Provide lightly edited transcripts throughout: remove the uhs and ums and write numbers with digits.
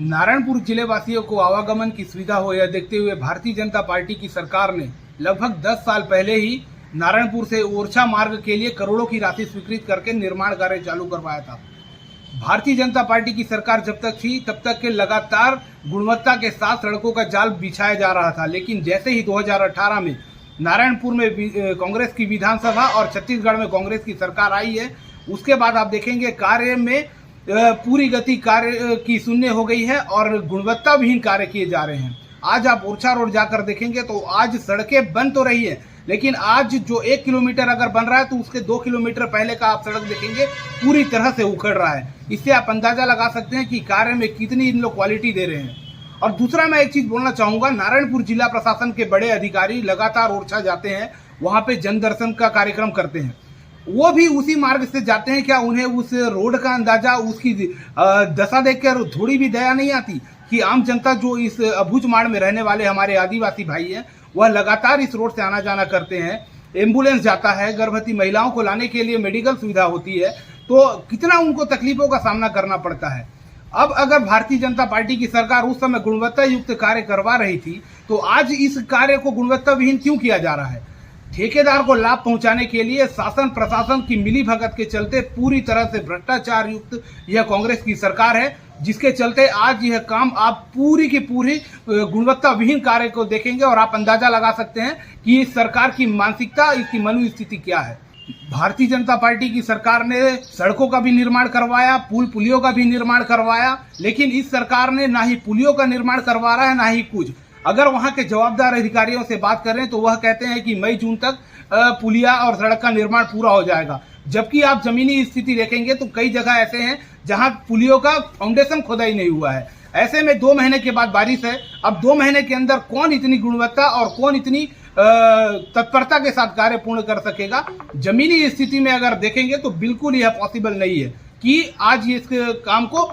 नारायणपुर जिले वासियों को आवागमन की सुविधा हो, यह देखते हुए भारतीय जनता पार्टी की सरकार ने लगभग 10 साल पहले ही नारायणपुर से ओरछा मार्ग के लिए करोड़ों की राशि स्वीकृत करके निर्माण कार्य चालू करवाया था। भारतीय जनता पार्टी की सरकार जब तक थी तब तक के लगातार गुणवत्ता के साथ सड़कों का जाल बिछाया जा रहा था, लेकिन जैसे ही 2018 में नारायणपुर में कांग्रेस की विधानसभा और छत्तीसगढ़ में कांग्रेस की सरकार आई है, उसके बाद आप देखेंगे कार्य में पूरी गति कार्य की शून्य हो गई है और गुणवत्ता विहीन कार्य किए जा रहे हैं। आज आप ओरछा रोड जाकर देखेंगे तो आज सड़कें बन तो रही है, लेकिन आज जो 1 किलोमीटर अगर बन रहा है तो उसके 2 किलोमीटर पहले का आप सड़क देखेंगे पूरी तरह से उखड़ रहा है। इससे आप अंदाजा लगा सकते हैं कि कार्य में कितनी इन लोग क्वालिटी दे रहे हैं। और दूसरा मैं एक चीज बोलना चाहूंगा, नारायणपुर जिला प्रशासन के बड़े अधिकारी लगातार ओरछा जाते हैं, वहां पे जन दर्शन का कार्यक्रम करते हैं। वो भी उसी मार्ग से जाते हैं, क्या उन्हें उस रोड का अंदाजा, उसकी दशा देखकर थोड़ी भी दया नहीं आती कि आम जनता जो इस अबूझमाड़ में रहने वाले हमारे आदिवासी भाई हैं वह लगातार इस रोड से आना जाना करते हैं। एम्बुलेंस जाता है, गर्भवती महिलाओं को लाने के लिए मेडिकल सुविधा होती है, तो कितना उनको तकलीफों का सामना करना पड़ता है। अब अगर भारतीय जनता पार्टी की सरकार उस समय गुणवत्ता युक्त कार्य करवा रही थी तो आज इस कार्य को गुणवत्ता विहीन क्यों किया जा रहा है? ठेकेदार को लाभ पहुंचाने के लिए शासन प्रशासन की मिलीभगत के चलते पूरी तरह से भ्रष्टाचार युक्त यह कांग्रेस की सरकार है, जिसके चलते आज यह काम आप पूरी की पूरी गुणवत्ता विहीन कार्य को देखेंगे और आप अंदाजा लगा सकते हैं कि इस सरकार की मानसिकता, इसकी मनोस्थिति क्या है। भारतीय जनता पार्टी की सरकार ने सड़कों का भी निर्माण करवाया, पुल पुलियों का भी निर्माण करवाया, लेकिन इस सरकार ने ना ही पुलियों का निर्माण करवा रहा है ना ही कुछ। अगर वहां के जवाबदार अधिकारियों से बात करें तो वह कहते हैं कि मई जून तक पुलिया और सड़क का निर्माण पूरा हो जाएगा, जबकि आप जमीनी स्थिति देखेंगे तो कई जगह ऐसे हैं जहां पुलियों का फाउंडेशन खोदा ही नहीं हुआ है। ऐसे में 2 महीने के बाद बारिश है, अब 2 महीने के अंदर कौन इतनी गुणवत्ता और कौन इतनी तत्परता के साथ कार्य पूर्ण कर सकेगा? जमीनी स्थिति में अगर देखेंगे तो बिल्कुल यह पॉसिबल नहीं है कि आज इस काम को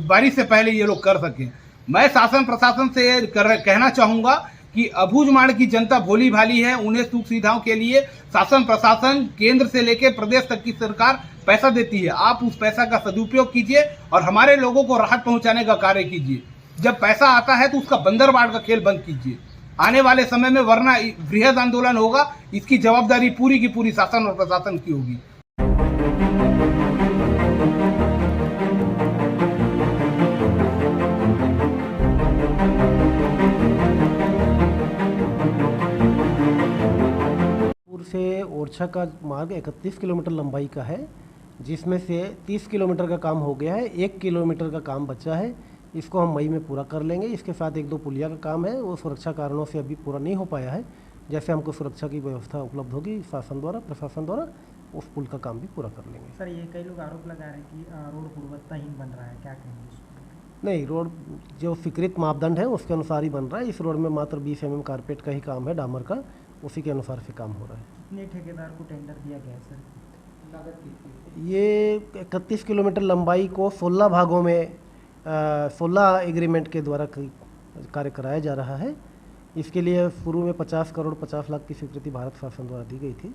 बारिश से पहले ये लोग कर सकें। मैं शासन प्रशासन से कहना चाहूंगा कि अबूझमाड़ की जनता भोली भाली है, उन्हें सुख सुविधाओं के लिए शासन प्रशासन केंद्र से लेकर प्रदेश तक की सरकार पैसा देती है। आप उस पैसा का सदुपयोग कीजिए और हमारे लोगों को राहत पहुंचाने का कार्य कीजिए। जब पैसा आता है तो उसका बंदरबाड़ का खेल बंद कीजिए आने वाले समय में, वरना बृहद आंदोलन होगा। इसकी जवाबदारी पूरी की पूरी शासन और प्रशासन की होगी। से ओरछा का मार्ग 31 किलोमीटर लंबाई का है, जिसमें से 30 किलोमीटर का काम हो गया है, 1 किलोमीटर का काम बचा है। इसको हम मई में पूरा कर लेंगे। इसके साथ 1-2 पुलिया का काम है, वो सुरक्षा कारणों से अभी पूरा नहीं हो पाया है। जैसे हमको सुरक्षा की व्यवस्था उपलब्ध होगी शासन द्वारा, प्रशासन द्वारा, उस पुल का काम भी पूरा कर लेंगे। सर, ये कई लोग आरोप लगा रहे हैं कि रोड गुणवत्ताहीन बन रहा है, क्या कहेंगे? नहीं, रोड जो स्वीकृत मापदंड है उसके अनुसार ही बन रहा है। इस रोड में मात्र 20 mm कारपेट का ही काम है, डामर का, उसी के अनुसार से काम हो रहा है। कितने ठेकेदार को टेंडर दिया गया है सर? लागत कितनी? ये 31 किलोमीटर लंबाई को 16 भागों में 16 एग्रीमेंट के द्वारा कार्य कराया जा रहा है। इसके लिए शुरू में 50 करोड़ 50 लाख की स्वीकृति भारत शासन द्वारा दी गई थी।